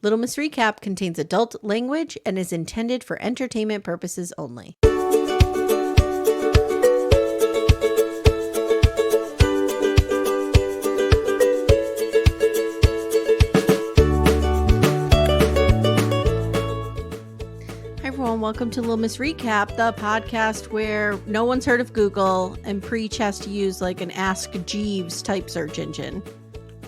Little Miss Recap contains adult language and is intended for entertainment purposes only. Hi everyone, welcome to Little Miss Recap, the podcast where no one's heard of Google and Preach has to use like an Ask Jeeves type search engine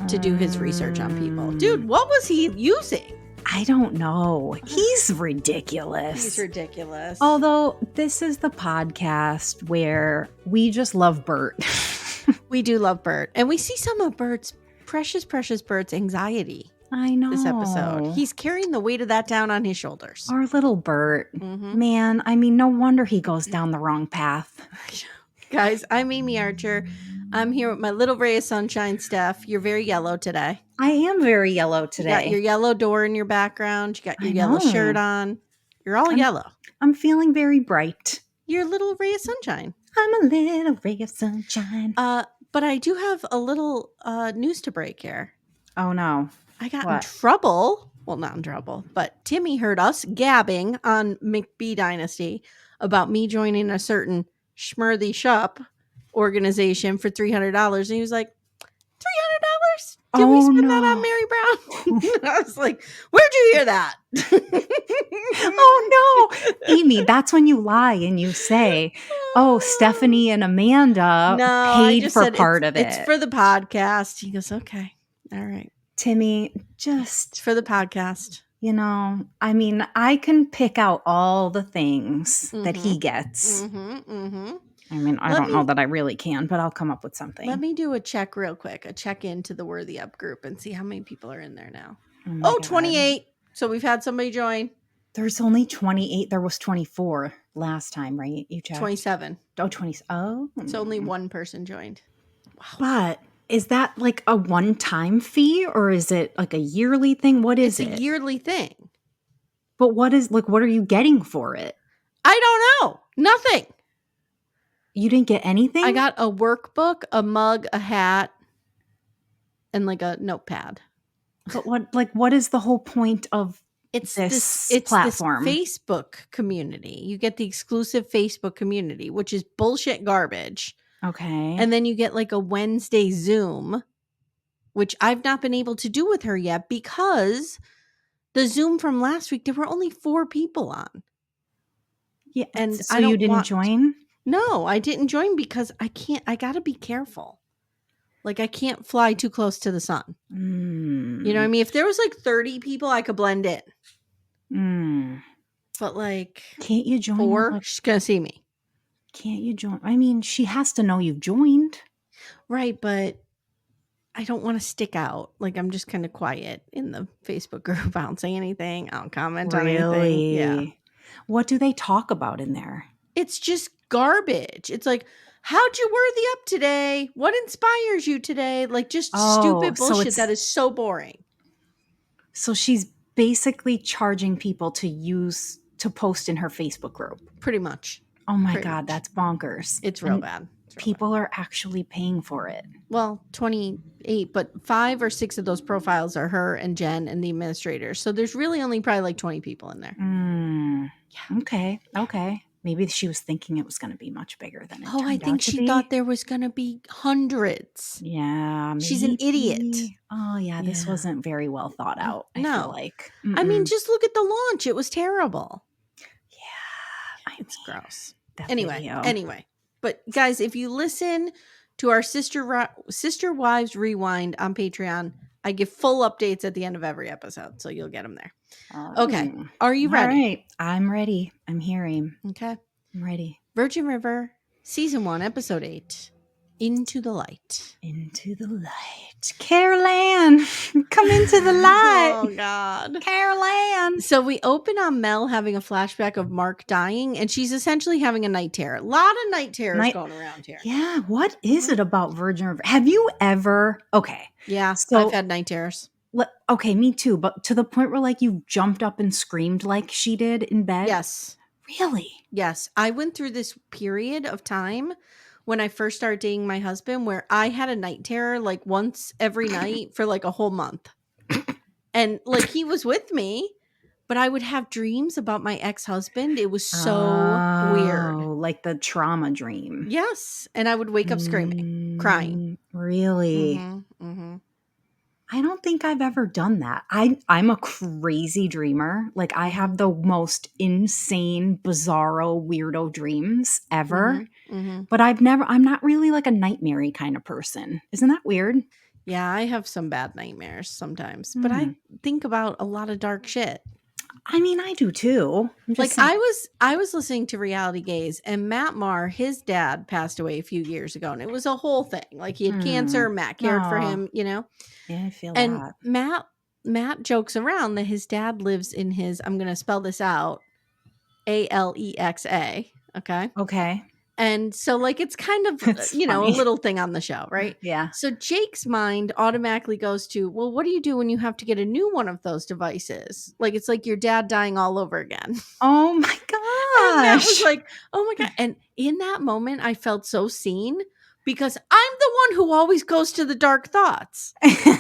to do his research on people. Dude, what was he using? I don't know. He's ridiculous. He's ridiculous. Although this is the podcast where we just love Bert. We do love Bert. And we see some of Bert's precious Bert's anxiety. I know. This episode. He's carrying the weight of that down on his shoulders. Our little Bert. Mm-hmm. Man, I mean, no wonder he goes down the wrong path. Guys, I'm Amy Archer. I'm here with my little ray of sunshine, Steph. You're very yellow today. I am very yellow today. You got your yellow door in your background. You got your yellow shirt on. You're all yellow. I'm feeling very bright. You're a little ray of sunshine. I'm a little ray of sunshine. But I do have a little news to break here. Oh, no. I got in trouble. Well, not in trouble, but Timmy heard us gabbing on McBee Dynasty about me joining a certain Schmurthy Shop organization for $300. And he was like, $300? Did we spend that on Mary Brown? I was like, where'd you hear that? Oh, no. Amy, that's when you lie and you say, oh, Stephanie and Amanda paid for part of it. It's for the podcast. He goes, okay. All right. Timmy, It's for the podcast. You know, I mean, I can pick out all the things that he gets. I mean, I don't know that I really can, but I'll come up with something. Let me do a check real quick, a check into the Worthy Up group and see how many people are in there now. Oh, 28. So we've had somebody join. There's only 28. There was 24 last time, right? You checked. 27. Oh, 20. Oh. So only one person joined. Wow. But is that like a one-time fee or is it like a yearly thing? What is it? It's a yearly thing. But what are you getting for it? I don't know. Nothing. You didn't get anything? I got a workbook, a mug, a hat, and like a notepad. But what is the whole point of this platform? This Facebook community. You get the exclusive Facebook community, which is bullshit garbage. Okay. And then you get like a Wednesday Zoom, which I've not been able to do with her yet because the Zoom from last week, there were only 4 people on. Yeah. And so you didn't join? No, I didn't join because I got to be careful. Like I can't fly too close to the sun. You know what I mean? If there was like 30 people, I could blend in. But like, can't you join? 4, she's going to see me. Can't you join? I mean, she has to know you've joined. Right, but I don't want to stick out. Like I'm just kind of quiet in the Facebook group. I don't say anything. I don't comment on anything. Yeah. What do they talk about in there? It's just garbage. It's like, how'd you worthy up today? What inspires you today? Like just stupid bullshit that is so boring. So she's basically charging people to post in her Facebook group. Pretty much. Oh my God, that's bonkers. It's real bad. People are actually paying for it. Well, 28, but 5 or 6 of those profiles are her and Jen and the administrators. So there's really only probably like 20 people in there. Yeah. Okay. Maybe she was thinking it was going to be much bigger than it turned out to be. I think she thought there was going to be hundreds. Yeah. Maybe. She's an idiot. Oh, yeah. This wasn't very well thought out. I feel like. I mean, just look at the launch. It was terrible. Yeah. It's gross. Video. Anyway. But guys, if you listen to our Sister Wives Rewind on Patreon, I give full updates at the end of every episode. So you'll get them there. Okay. Are you ready? All right. I'm ready. I'm hearing. Okay. I'm ready. Virgin River, Season 1, Episode 8. Into the Light. Into the light. Carol Ann, come into the light. Oh, God. Carol Ann. So we open on Mel having a flashback of Mark dying, and she's essentially having a night terror. A lot of night terrors going around here. Yeah. What is it about Virgin River? Have you ever? Okay. Yeah. So, I've had night terrors. Okay. Me too. But to the point where like you jumped up and screamed like she did in bed? Yes. Really? Yes. I went through this period of time when I first started dating my husband where I had a night terror like once every night for like a whole month. And like he was with me, but I would have dreams about my ex-husband. It was so weird. Like the trauma dream. Yes. And I would wake up screaming, crying. Really? I don't think I've ever done that. I'm a crazy dreamer. Like I have the most insane, bizarro, weirdo dreams ever. But I'm not really like a nightmare-y kind of person. Isn't that weird? Yeah, I have some bad nightmares sometimes, but I think about a lot of dark shit. I mean, I do too. Like I was listening to Reality Gaze, and Matt Maher, his dad passed away a few years ago, and it was a whole thing. Like he had cancer, Matt cared for him, you know. Yeah, I feel and that. Matt jokes around that his dad lives in his, I'm going to spell this out, Alexa. Okay. And so like it's kind of you know, a little thing on the show, right? Yeah. So Jake's mind automatically goes to, well, what do you do when you have to get a new one of those devices? Like it's like your dad dying all over again. Oh my gosh. And Matt was like, oh my God. And in that moment I felt so seen, because I'm the one who always goes to the dark thoughts.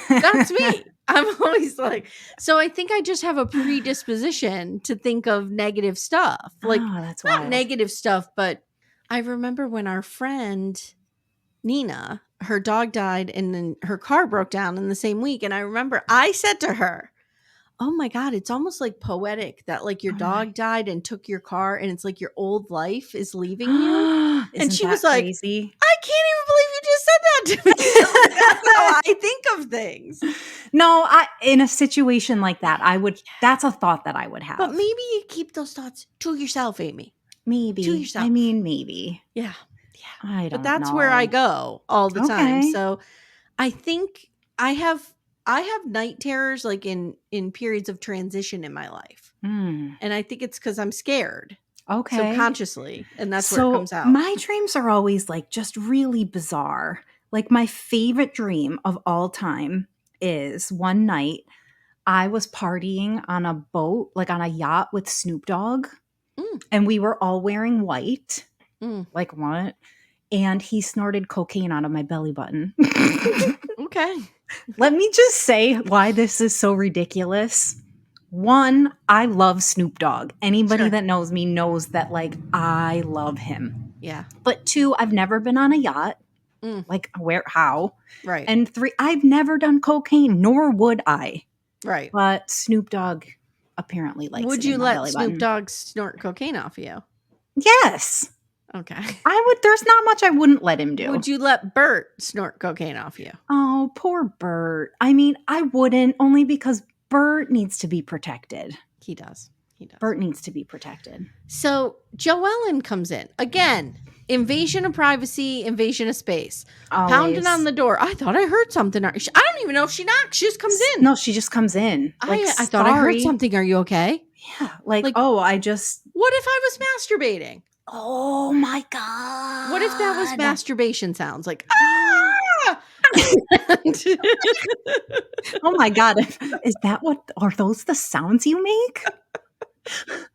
That's me. I'm always like, so I think I just have a predisposition to think of negative stuff. Like that's not wild. negative stuff, but I remember when our friend Nina, her dog died and then her car broke down in the same week. And I remember I said to her, oh my God, it's almost like poetic that like your dog died and took your car, and it's like your old life is leaving you. And she was like, crazy? I can't even believe you just said that to me. That's how I think of things. No, in a situation like that, that's a thought that I would have. But maybe you keep those thoughts to yourself, Amy. Maybe. To yourself. I mean, maybe. Yeah. I don't know. But that's where I go all the time. So I think I have night terrors like in periods of transition in my life. And I think it's because I'm scared. Okay. Subconsciously. And that's where it comes out. My dreams are always like just really bizarre. Like my favorite dream of all time is one night I was partying on a boat, like on a yacht with Snoop Dogg. And we were all wearing white. Like what? And he snorted cocaine out of my belly button. Okay. Let me just say why this is so ridiculous. One, I love Snoop Dogg. Anybody that knows me knows that, like, I love him. Yeah. But two, I've never been on a yacht. Like, where, how? Right. And three, I've never done cocaine, nor would I. Right. But Snoop Dogg apparently likes it. Would you let Snoop Dogg snort cocaine off of you? Yes. Okay. I would. There's not much I wouldn't let him do. Would you let Bert snort cocaine off you? Oh, poor Bert. I mean, I wouldn't, only because Bert needs to be protected. He does. Bert needs to be protected. So Joellen comes in. Again, invasion of privacy, invasion of space. Always. Pounding on the door. I thought I heard something. I don't even know if she knocks. She just comes in. No, she just comes in. Like, I thought I heard something. Are you okay? Yeah. Like, oh, I just... What if I was masturbating? Oh my God. What if that was masturbation sounds? Like, ah! Oh my God. Are those the sounds you make? Oh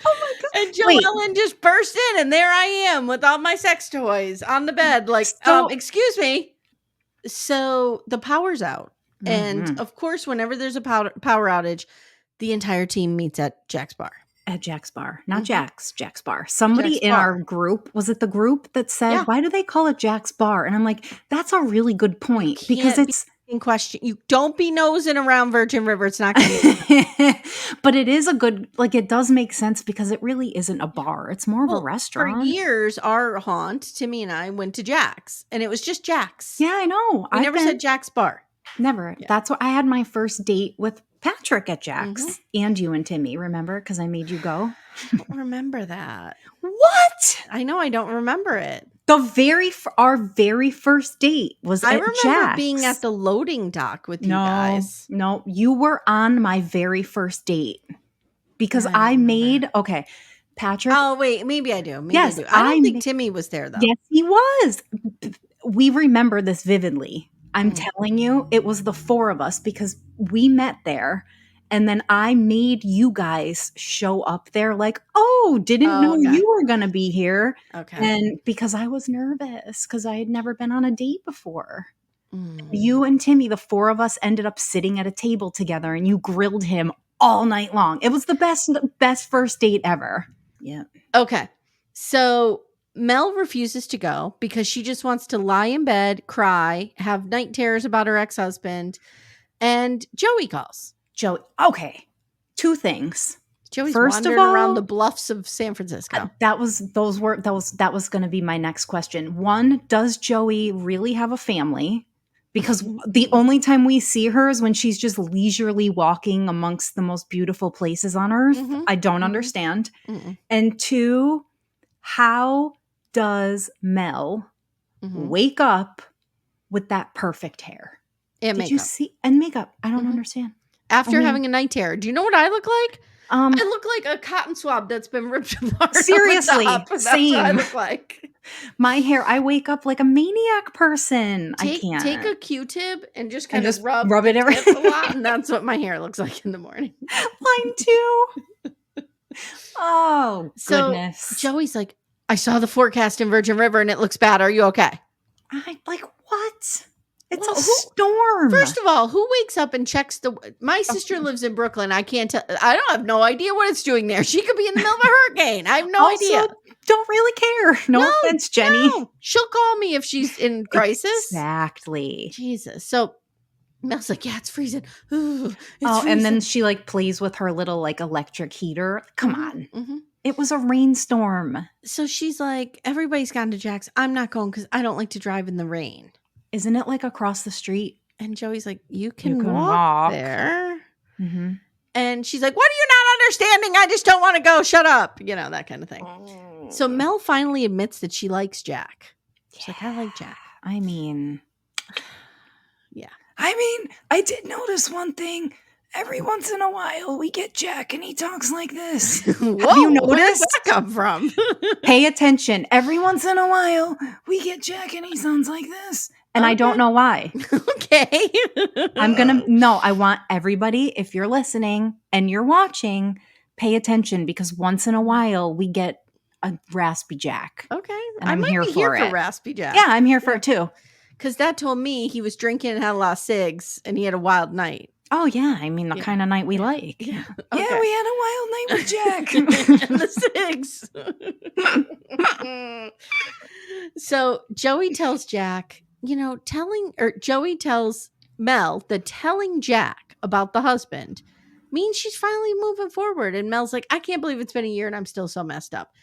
my God. And Joellen just burst in, and there I am with all my sex toys on the bed. Like, excuse me. So the power's out. And of course, whenever there's a power outage, the entire team meets at Jack's bar. At Jack's bar. Not Jack's bar. Somebody in our group, was it the group that said, why do they call it Jack's bar? And I'm like, that's a really good point. Because it's in question. You don't be nosing around Virgin River. It's not going to But it is a good, like, it does make sense because it really isn't a bar. It's more of a restaurant. For years, our haunt, Timmy and I, went to Jack's. And it was just Jack's. Yeah, I know. We never said Jack's bar. Never. Yeah. That's what I had my first date with Patrick at Jack's and you and Timmy, remember? Because I made you go. I don't remember that. What? I know. I don't remember it. Our very first date was at Jack's. I remember being at the loading dock with you guys. No, you were on my very first date because I made, Patrick. Oh, wait, maybe I do. Yes, I do. I don't think Timmy was there though. Yes, he was. We remember this vividly. I'm telling you, it was the four of us because we met there. And then I made you guys show up there like, didn't know you were going to be here. Okay. And because I was nervous because I had never been on a date before. You and Timmy, the four of us, ended up sitting at a table together, and you grilled him all night long. It was the best first date ever. Yeah. Okay. So Mel refuses to go because she just wants to lie in bed, cry, have night terrors about her ex-husband, and Joey calls. Joey, okay. Two things. Joey's First of wandering all, around the bluffs of San Francisco. that was going to be my next question. One, does Joey really have a family? Because the only time we see her is when she's just leisurely walking amongst the most beautiful places on earth. I don't understand. And two, how does Mel wake up with that perfect hair? And Did makeup. you see? And makeup. I don't understand. After having a night terror. Do you know what I look like? I look like a cotton swab that's been ripped apart. Seriously, That's same. what I look like. My hair, I wake up like a maniac person. I can't. Take a Q-tip and just kind of rub it the tip every a lot, and that's what my hair looks like in the morning. Mine too. Oh, so goodness. Joey's like, I saw the forecast in Virgin River and it looks bad. Are you okay? I like, what? It's a storm. First of all, who wakes up and checks my sister lives in Brooklyn. I can't tell. I don't have no idea what it's doing there. She could be in the middle of a hurricane. I have no idea. Don't really care. No offense, Jenny. No. She'll call me if she's in crisis. Exactly. Jesus. So Mel's like, yeah, it's freezing. Ooh, freezing. And then she like plays with her little like electric heater. Come on. It was a rainstorm. So she's like, everybody's gone to Jack's. I'm not going because I don't like to drive in the rain. Isn't it like across the street? And Joey's like, you can walk there. Mm-hmm. And she's like, what are you not understanding? I just don't want to go. Shut up. You know, that kind of thing. So Mel finally admits that she likes Jack. She's like, I like Jack. I mean, yeah. I did notice one thing. Every once in a while, we get Jack and he talks like this. Whoa, have you noticed? Where did that come from? Pay attention. Every once in a while, we get Jack and he sounds like this. And I don't know why. Okay. I want everybody, if you're listening and you're watching, pay attention because once in a while we get a raspy Jack. Okay. And I'm here for it. Raspy Jack. Yeah, I'm here for it too. Because Dad told me he was drinking and had a lot of cigs and he had a wild night. Oh, yeah. I mean, the kind of night we like. Yeah. Okay. Yeah, we had a wild night with Jack. And the cigs. So Joey tells Jack, Joey tells Mel that telling Jack about the husband means she's finally moving forward. And Mel's like, I can't believe it's been a year and I'm still so messed up.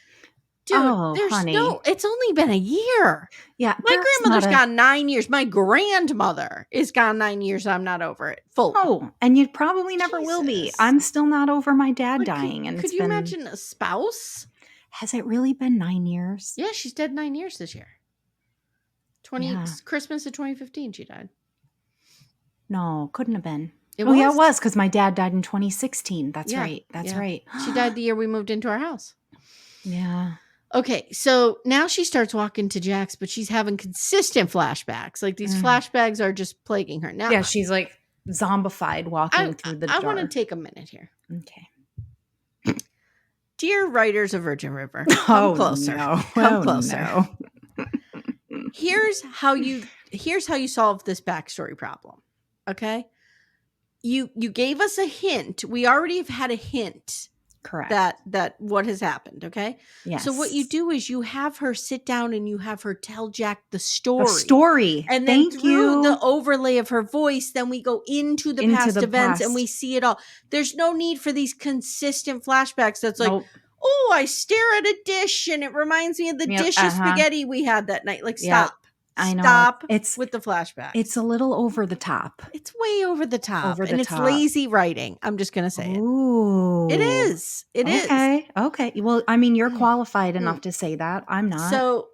Dude, honey. It's only been a year. Yeah. My grandmother's gone 9 years. My grandmother is gone 9 years. I'm not over it. Full. Oh, and you probably never will be. I'm still not over my dad dying. And could you imagine a spouse? Has it really been 9 years? Yeah, she's dead 9 years this year. Christmas of 2015, she died. No, couldn't have been. It was because my dad died in 2016. That's right. That's right. She died the year we moved into our house. Yeah. Okay, so now she starts walking to Jack's, but she's having consistent flashbacks. Like these flashbacks are just plaguing her. Now, yeah, she's like zombified walking through the door. I want to take a minute here. Okay. Dear writers of Virgin River, come closer. No. Come closer. No. Here's how you solve this backstory problem. Okay? You gave us a hint. We already have had a hint. Correct. That what has happened, okay? Yes. So what you do is you have her sit down and you have her tell Jack the story. And then through the overlay of her voice, then we go into the past events and we see it all. There's no need for these consistent flashbacks that's like, oh, I stare at a dish and it reminds me of the dish of spaghetti we had that night. Like, stop. I know. Stop with the flashback. It's a little over the top. It's way over the top. It's lazy writing. I'm just going to say it. Ooh. It is. It is. Okay. Well, I mean, you're qualified enough to say that. I'm not. So,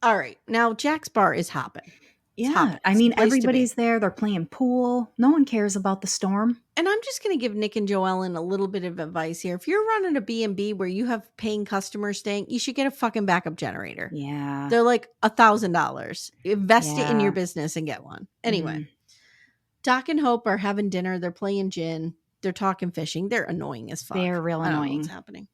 all right. Now, Jack's bar is hopping. Yeah. I mean, everybody's there. They're playing pool. No one cares about the storm. And I'm just going to give Nick and Joellen a little bit of advice here. If you're running a B&B where you have paying customers staying, you should get a fucking backup generator. Yeah. They're like $1,000. Invest it in your business and get one. Anyway, Doc and Hope are having dinner. They're playing gin. They're talking fishing. They're annoying as fuck. They're real annoying. What's happening?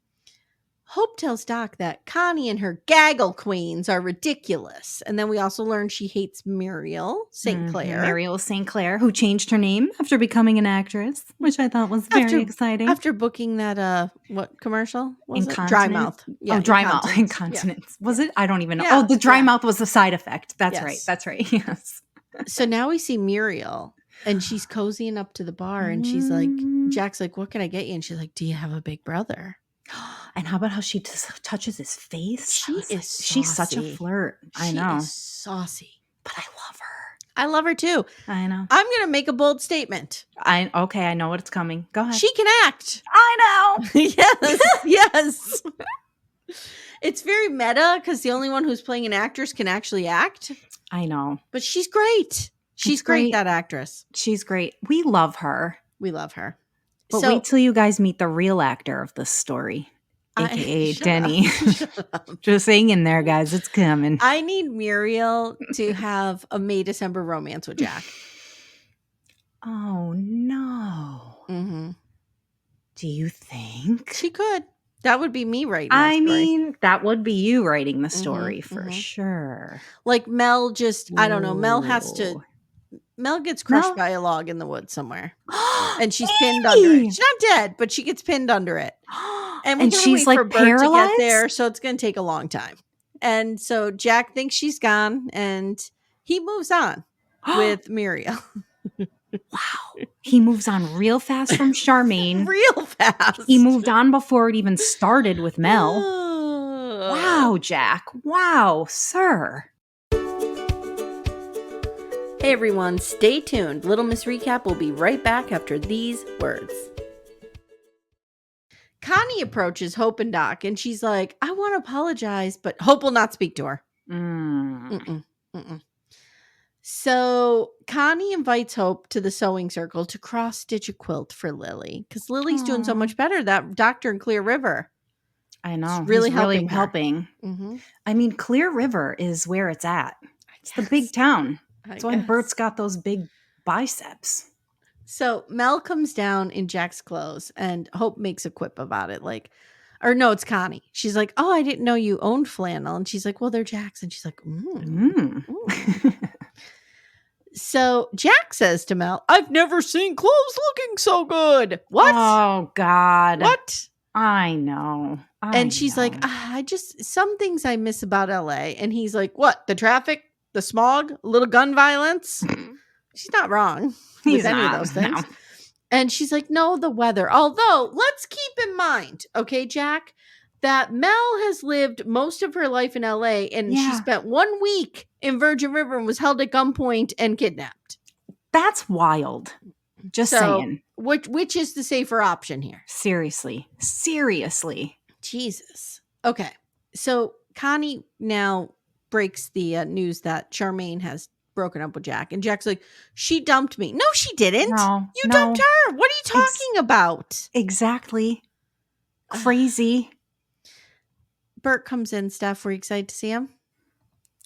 Hope tells Doc that Connie and her gaggle queens are ridiculous. And then we also learn she hates Muriel St. Clair. Muriel St. Clair, who changed her name after becoming an actress, which I thought was very exciting. After booking that, what commercial was it? Incontinence? Dry mouth. Yeah, dry mouth. Incontinence. Yeah. Was it? I don't even know. Yeah. Oh, the dry mouth was the side effect. That's Yes. right. That's right. Yes. So now we see Muriel, and she's cozying up to the bar, and she's like, Jack's like, what can I get you? And she's like, do you have a big brother? And how about how she just touches his face? She's such a flirt. I know. She is saucy. But I love her. I love her too. I know. I'm going to make a bold statement. Okay, I know what's coming. Go ahead. She can act. I know. Yes. It's very meta because the only one who's playing an actress can actually act. I know. But she's great. She's great, that actress. She's great. We love her. We love her. But wait till you guys meet the real actor of this story, a.k.a. Denny. Just hang in there, guys. It's coming. I need Muriel to have a May December romance with Jack. Oh, no. Mm-hmm. Do you think? She could. That would be me writing I mean, that would be you writing the story for sure. Like Mel just, I don't know, Mel gets crushed by a log in the woods somewhere. And she's pinned under it. She's not dead, but she gets pinned under it. And she's like for Bert paralyzed to get there, so it's going to take a long time. And so Jack thinks she's gone, and he moves on with Muriel. Wow. He moves on real fast from Charmaine. Real fast. He moved on before it even started with Mel. Wow, Jack. Wow, sir. Hey everyone, stay tuned. Little Miss Recap will be right back after these words. Connie approaches Hope and Doc, and she's like, I want to apologize, but Hope will not speak to her. So Connie invites Hope to the sewing circle to cross-stitch a quilt for Lily, because Lily's doing so much better. That doctor in Clear River. I know. It's really helping. Mm-hmm. I mean, Clear River is where it's at. It's the big town. That's why Bert's got those big biceps. So Mel comes down in Jack's clothes, and Hope makes a quip about it. Like, or no, it's Connie. She's like, oh, I didn't know you owned flannel. And she's like, well, they're Jack's. And she's like, So Jack says to Mel, I've never seen clothes looking so good. What? Oh, God. What? I know. And she's like, some things I miss about LA. And he's like, what? The traffic? The smog? A little gun violence? She's not wrong with any of those things. No. And she's like, no, the weather. Although, let's keep in mind, okay, Jack, that Mel has lived most of her life in LA, and she spent 1 week in Virgin River and was held at gunpoint and kidnapped. That's wild. Just saying. Which is the safer option here? Seriously. Jesus. Okay. So Connie now breaks the news that Charmaine has broken up with Jack. And Jack's like, she dumped me. No, she didn't. You dumped her. What are you talking about? Exactly. Crazy. Bert comes in. Steph, were you excited to see him?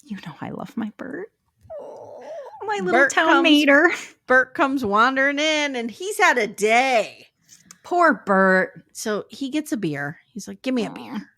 You know I love my Bert. My little town mater. Bert comes wandering in, and he's had a day. Poor Bert. So he gets a beer. He's like, give me a beer.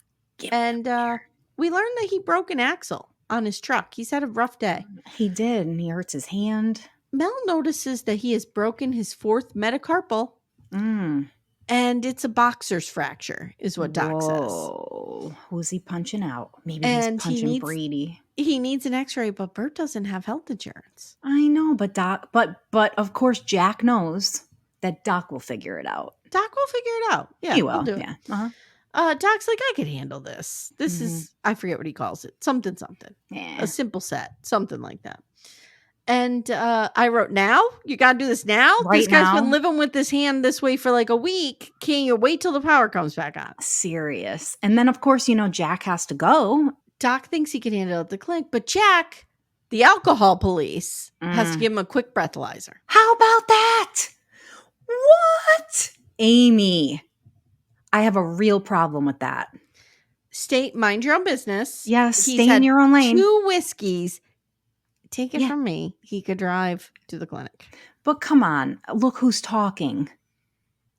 We learned that he broke an axle on his truck. He's had a rough day. He did, and he hurts his hand. Mel notices that he has broken his fourth metacarpal. And it's a boxer's fracture, is what Doc says. Who's he punching out? Maybe he's punching Brady. He needs an x-ray, but Bert doesn't have health insurance. I know, but Doc, but of course Jack knows that Doc will figure it out. Doc will figure it out. Yeah, he will. Do it. Doc's like, I could handle this. This is, I forget what he calls it. Something. Yeah. A simple set. Something like that. And I wrote, now? You got to do this now? Right this guy's now? Been living with this hand this way for like a week. Can't you wait till the power comes back on? Serious. And then, of course, Jack has to go. Doc thinks he can handle it at the clinic, but Jack, the alcohol police, has to give him a quick breathalyzer. How about that? What? Amy, I have a real problem with that. Mind your own business. Yes, stay in your own lane. 2 whiskeys. Take it from me. He could drive to the clinic. But come on. Look who's talking.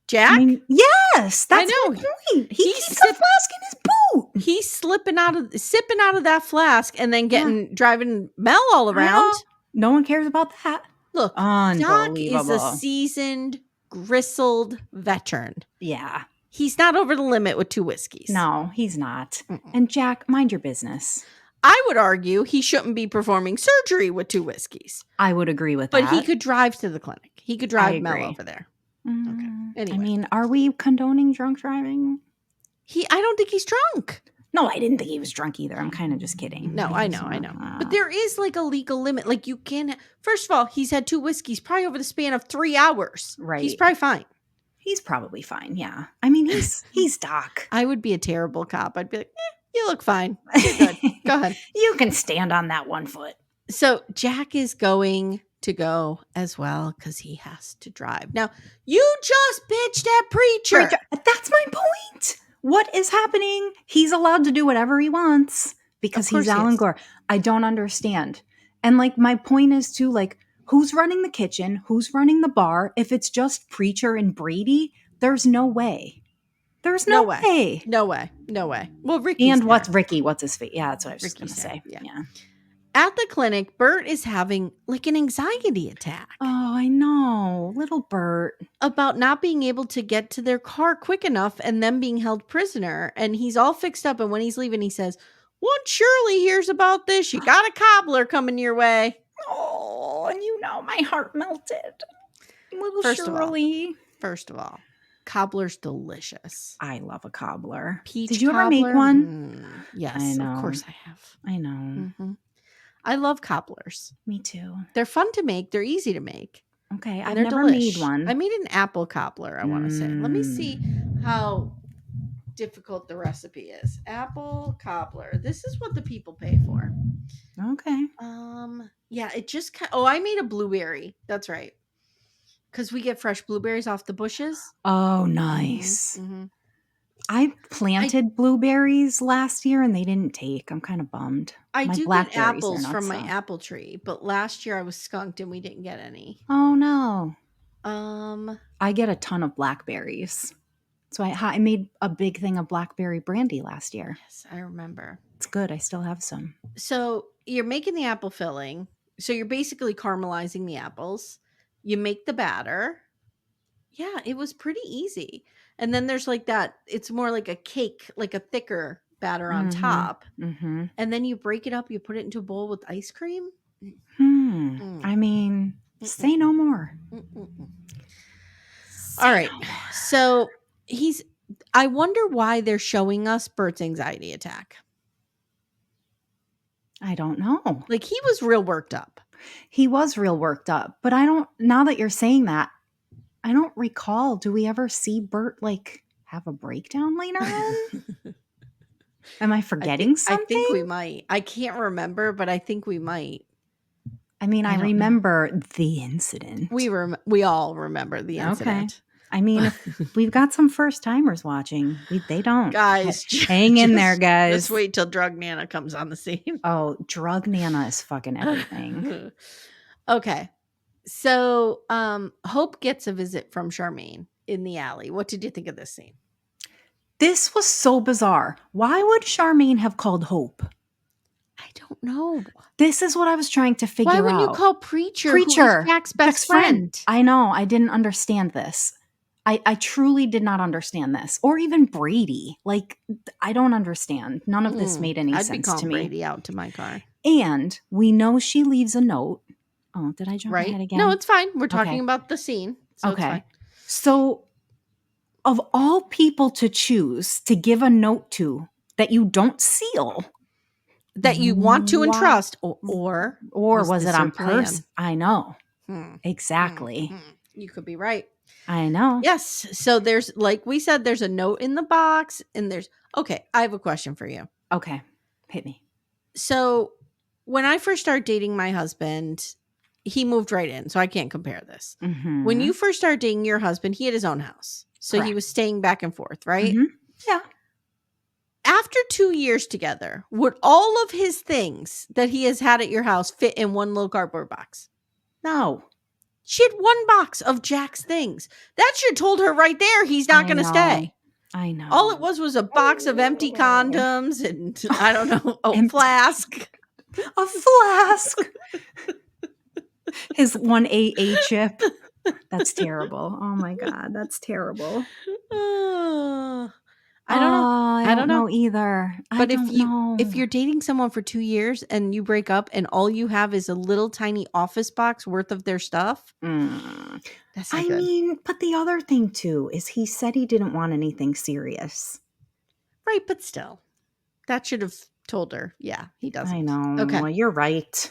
Jack? Yes, that's I know. my point. He keeps the flask in his boat. He's sipping out of that flask and then driving Mel all around. No one cares about that. Look, Doc is a Unbelievable. seasoned, gristled veteran. Yeah. He's not over the limit with 2 whiskeys. No, he's not. And Jack, mind your business. I would argue he shouldn't be performing surgery with 2 whiskeys. I would agree with But that. he could drive to the clinic. He could drive Mel agree. over there. Okay. Anyway. I mean, are we condoning drunk driving? I don't think he's drunk. No, I didn't think he was drunk either. I'm kind of just kidding. No, I know. But there is like a legal limit. Like you can, first of all, he's had 2 whiskeys probably over the span of 3 hours. Right. He's probably fine. He's probably fine. Yeah. I mean, he's Doc. I would be a terrible cop. I'd be like, you look fine. You're good. Go ahead. You can stand on that 1 foot. So Jack is going to go as well because he has to drive. Now, you just bitched at Preacher. That's my point. What is happening? He's allowed to do whatever he wants because he's Alan Gore. I don't understand. And like my point is too, like, who's running the kitchen? Who's running the bar? If it's just Preacher and Brady, there's no way. There's no way. No way. Well, Ricky and what's Ricky? What's his face? Yeah, that's what I was just going to say. Yeah. At the clinic, Bert is having like an anxiety attack. Oh, I know. Little Bert. About not being able to get to their car quick enough and them being held prisoner. And he's all fixed up. And when he's leaving, he says, once Shirley hears about this, you got a cobbler coming your way. Oh, and my heart melted. Little Shirley. First of all, cobbler's delicious. I love a cobbler. Peach Did you cobbler? ever make one? Yes, I know. Of course I have. I know. Mm-hmm. I love cobblers. Me too. They're fun to make. They're easy to make. Okay, I've never made one. I made an apple cobbler, I want to say. Let me see how difficult the recipe is. Apple cobbler. This is what the people pay for. Okay. Yeah, it just I made a blueberry. That's right. Because we get fresh blueberries off the bushes. Oh, nice. Mm-hmm. I planted blueberries last year and they didn't take. I'm kind of bummed. I do get apples from my apple tree, but last year I was skunked and we didn't get any. Oh no. I get a ton of blackberries. So I made a big thing of blackberry brandy last year. Yes, I remember. It's good. I still have some. So you're making the apple filling. So you're basically caramelizing the apples. You make the batter. Yeah, it was pretty easy. And then there's like that, it's more like a cake, like a thicker batter on top. Mm-hmm. And then you break it up, you put it into a bowl with ice cream. I mean, say no more. All right. So I wonder why they're showing us Bert's anxiety attack. I don't know. Like he was real worked up. He was real worked up. But now that you're saying that, I don't recall. Do we ever see Bert like have a breakdown later on? Am I forgetting something? I think we might. I can't remember, but I think we might. I mean, I remember the incident. We all remember the incident. Okay. I mean, if we've got some first timers watching. They don't. Guys, hang in there, guys. Just wait till Drug Nana comes on the scene. Oh, Drug Nana is fucking everything. Okay. So Hope gets a visit from Charmaine in the alley. What did you think of this scene? This was so bizarre. Why would Charmaine have called Hope? I don't know. This is what I was trying to figure out. Why wouldn't you call Preacher who is Jack's best friend? I know. I didn't understand this. I truly did not understand this. Or even Brady. Like, I don't understand. None of this made any sense to me. I'd be calling Brady out to my car. And we know she leaves a note. Oh, did I jump ahead again? No, it's fine. We're talking about the scene. So okay. It's fine. So, of all people to choose to give a note to that you don't seal, that you want to entrust, or was it on purpose? I know. Exactly. You could be right. I know. Yes. So there's, like we said, there's a note in the box, and I have a question for you. Okay. Hit me. So when I first started dating my husband, he moved right in, so I can't compare this. Mm-hmm. When you first started dating your husband, he had his own house. So Correct. He was staying back and forth, right? Mm-hmm. Yeah. After 2 years together, would all of his things that he has had at your house fit in one little cardboard box? No. She had one box of Jack's things. That should have told her right there he's not going to stay. I know. All it was a box of empty condoms and I don't know, a Empty- flask. A flask. His 1 AA chip. That's terrible. Oh my God, that's terrible. I don't know. I don't know either. But I don't know. if you're dating someone for 2 years and you break up and all you have is a little tiny office box worth of their stuff, that's not good. mean, but the other thing too is he said he didn't want anything serious. Right, but still, that should have told her. Yeah, he doesn't. I know. Okay. Well, you're right.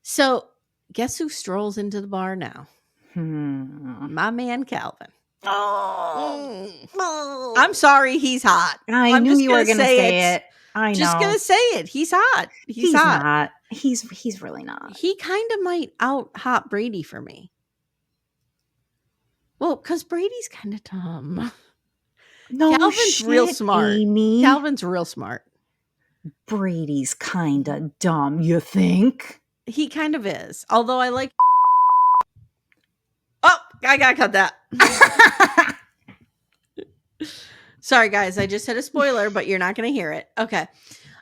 So, guess who strolls into the bar now? My man Calvin. Oh. I'm sorry, he's hot. I knew you were going to say it. I know. Just going to say it. He's hot. He's hot. Not. He's really not. He kind of might out hot Brady for me. Well, because Brady's kind of dumb. No, Calvin's real smart. Amy. Calvin's real smart. Brady's kind of dumb, you think? He kind of is. Although I like... Oh, I gotta cut that. Sorry, guys. I just said a spoiler, but you're not going to hear it. Okay.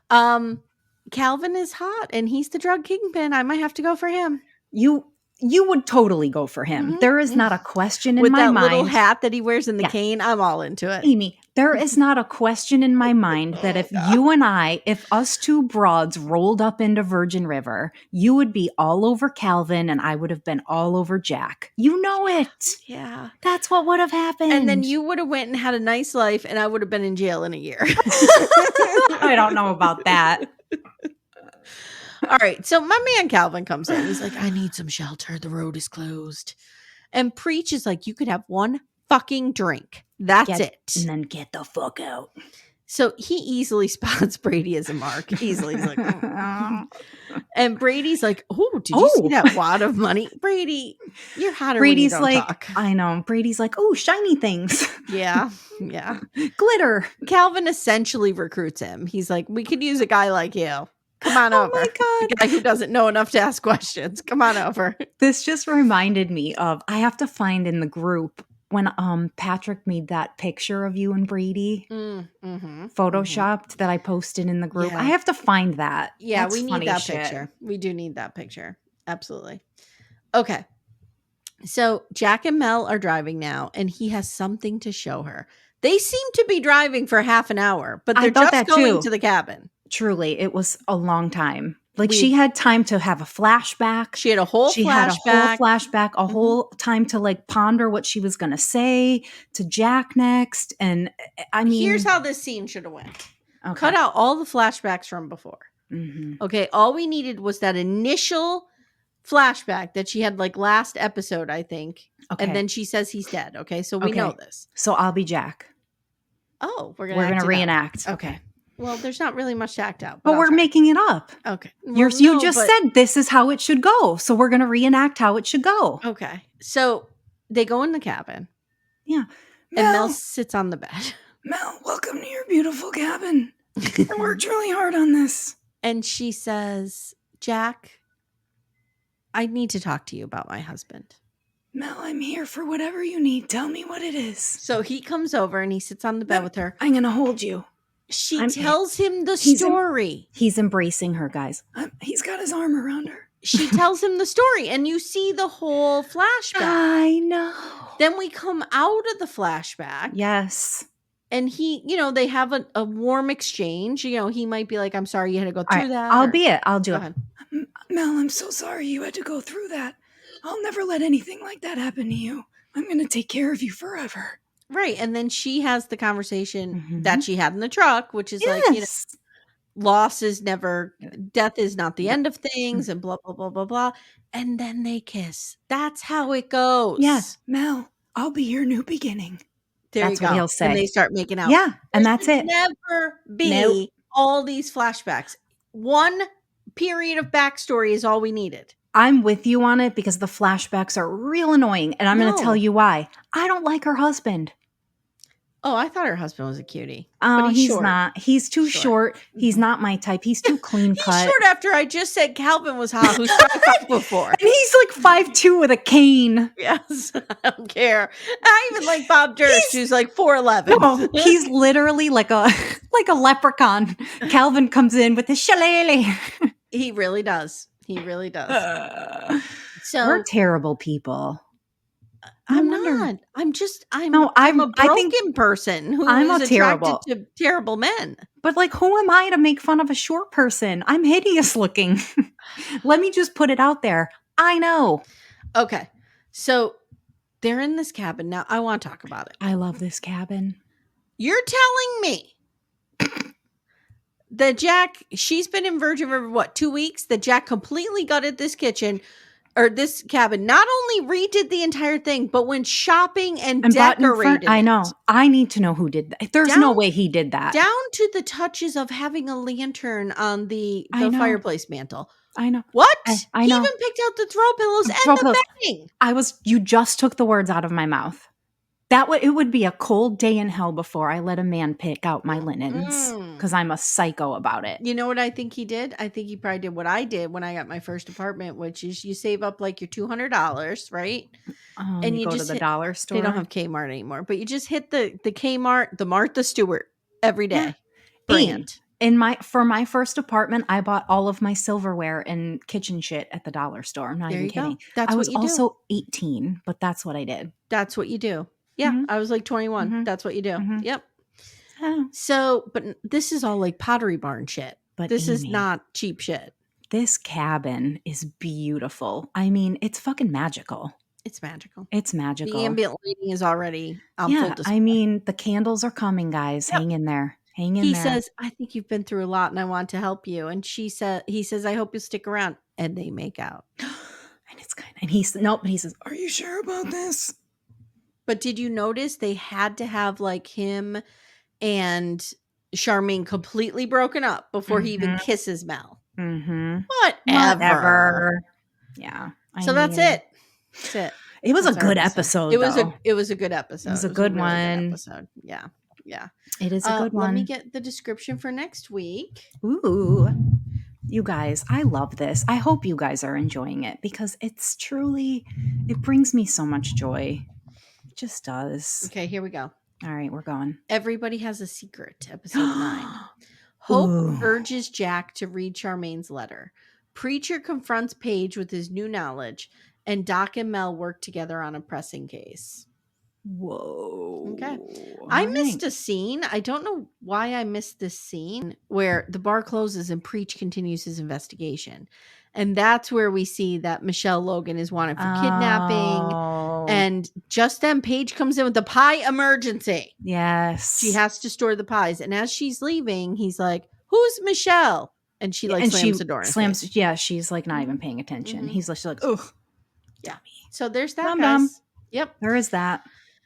Calvin is hot, and he's the drug kingpin. I might have to go for him. You would totally go for him. There is not a question in my mind. With that little hat that he wears in the cane, I'm all into it. Amy, there is not a question in my mind that if us two broads rolled up into Virgin River, you would be all over Calvin and I would have been all over Jack. You know it. Yeah. That's what would have happened. And then you would have went and had a nice life and I would have been in jail in a year. I don't know about that. All right. So my man Calvin comes in. He's like, I need some shelter. The road is closed. And Preach is like, you could have one fucking drink. That's it. And then get the fuck out. So he easily spots Brady as a mark. Easily. He's like, and Brady's like, oh, did you see that wad of money? Brady, you're hotter Brady's when you don't like, talk. I know. Brady's like, oh, shiny things. Yeah. Glitter. Calvin essentially recruits him. He's like, we could use a guy like you. Come on over. Oh my God. The guy who doesn't know enough to ask questions. Come on over. This just reminded me of, I have to find in the group when Patrick made that picture of you and Brady photoshopped that I posted in the group. Yeah. I have to find that. Yeah, That's we need funny that shit. picture. We do need that picture. Absolutely. Okay. So Jack and Mel are driving now, and he has something to show her. They seem to be driving for half an hour, but they're just going to the cabin. Truly, it was a long time. Like she had time to have a flashback. She had a whole flashback. A whole time to like ponder what she was going to say to Jack next. And I mean, here's how this scene should have went. Okay. Cut out all the flashbacks from before. Okay. All we needed was that initial flashback that she had like last episode, I think. Okay. And then she says he's dead. Okay. So we know this. So I'll be Jack. Oh, we're going to reenact. Okay. Well, there's not really much to act out. But we're making it up. Okay. Well, you just said this is how it should go. So we're going to reenact how it should go. Okay. So they go in the cabin. Yeah. And Mel sits on the bed. Mel, welcome to your beautiful cabin. I worked really hard on this. And she says, Jack, I need to talk to you about my husband. Mel, I'm here for whatever you need. Tell me what it is. So he comes over and he sits on the bed with her. I'm going to hold you. She tells him the story. He's embracing her, guys. He's got his arm around her. She tells him the story, and you see the whole flashback. I know. Then we come out of the flashback. Yes. And he, they have a warm exchange. He might be like, I'm sorry you had to go through that. I'll be it. I'll do it. Ahead. Mel, I'm so sorry you had to go through that. I'll never let anything like that happen to you. I'm going to take care of you forever. Right. And then she has the conversation that she had in the truck, which is like, loss is never, death is not the end of things and blah, blah, blah, blah, blah. And then they kiss. That's how it goes. Yes. Mel, I'll be your new beginning. That's what he'll say. And they start making out. Yeah. And that's it. Never be all these flashbacks. One period of backstory is all we needed. I'm with you on it because the flashbacks are real annoying. And I'm going to tell you why. I don't like her husband. Oh, I thought her husband was a cutie. Oh, but he's short. not. He's too short. He's not my type. He's too clean He's cut. short after I just said Calvin was hot, who's 5'5" before. And he's like 5'2" with a cane. Yes, I don't care. I even like Bob Durst, who's like 4'11". No, he's literally like a leprechaun. Calvin comes in with his shillelagh. He really does. He really does. So we're terrible people. I'm not. I'm a broken person who is attracted to terrible men. But like, who am I to make fun of a short person? I'm hideous looking. Let me just put it out there. I know. Okay. So they're in this cabin. Now I want to talk about it. I love this cabin. You're telling me that Jack, she's been in Virgin River, what, 2 weeks? That Jack completely gutted this kitchen or this cabin, not only redid the entire thing, but went shopping and decorated I know. I need to know who did that. There's no way he did that. Down to the touches of having a lantern on the fireplace mantle. I know. What? I He know. even picked out the throw pillows and the bedding. You just took the words out of my mouth. It would be a cold day in hell before I let a man pick out my linens because I'm a psycho about it. You know what I think he did? I think he probably did what I did when I got my first apartment, which is you save up like your $200, right? And you go to the dollar store. They don't have Kmart anymore, but you just hit the Kmart, the Martha Stewart every day. Brand. For my first apartment, I bought all of my silverware and kitchen shit at the dollar store. I'm not even kidding. I was also 18, but that's what I did. That's what you do. Yeah, I was like 21. That's what you do. Yep. Oh. So, but this is all like Pottery Barn shit. But this is not cheap shit. This cabin is beautiful. I mean, it's fucking magical. It's magical. It's magical. The ambient lighting is already on full display. I mean, the candles are coming, guys. Yep. Hang in there. He says, I think you've been through a lot and I want to help you. And he says, I hope you stick around. And they make out. And it's kind of, and he says, are you sure about this? But did you notice they had to have like him and Charmaine completely broken up before he even kisses Mel? Whatever. Yeah. That's it. That's it. It was a good episode. It was a good episode. It was a good one. Yeah. Yeah. It is a good one. Let me get the description for next week. Ooh. You guys, I love this. I hope you guys are enjoying it because it brings me so much joy. It just does. Okay, here we go. All right, we're going. Everybody Has a Secret, episode 9. Hope urges Jack to read Charmaine's letter. Preacher confronts Paige with his new knowledge, and Doc and Mel work together on a pressing case. Whoa. Okay. I missed a scene. I don't know why I missed this scene where the bar closes and Preach continues his investigation. And that's where we see that Michelle Logan is wanted for kidnapping. And just then Paige comes in with the pie emergency. Yes. She has to store the pies. And as she's leaving, he's like, who's Michelle? And she slams the door. She's like not even paying attention. He's like, ugh. Yeah. So there's that, guys. Dumb. Yep. There is that.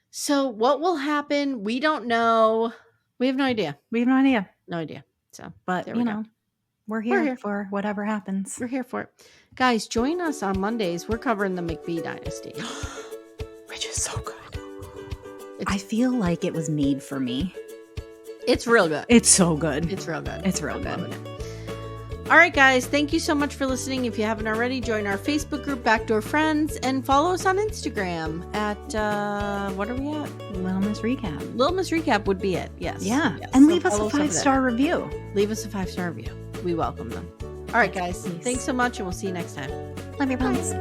So what will happen? We don't know. We have no idea. No idea. So, but you know, we're here for whatever happens. We're here for it. Guys, join us on Mondays. We're covering the McBee dynasty. Which is so good. I feel like it was made for me. It's real good. It's so good. It's real good. It's real good. All right, guys. Thank you so much for listening. If you haven't already, join our Facebook group, Backdoor Friends, and follow us on Instagram at, what are we at? Little Miss Recap. Little Miss Recap would be it. Yes. Yeah. Yes. And leave us a 5-star review. Leave us a 5-star review. We welcome them. All right, guys. Please. Thanks so much, and we'll see you next time. Love your puns.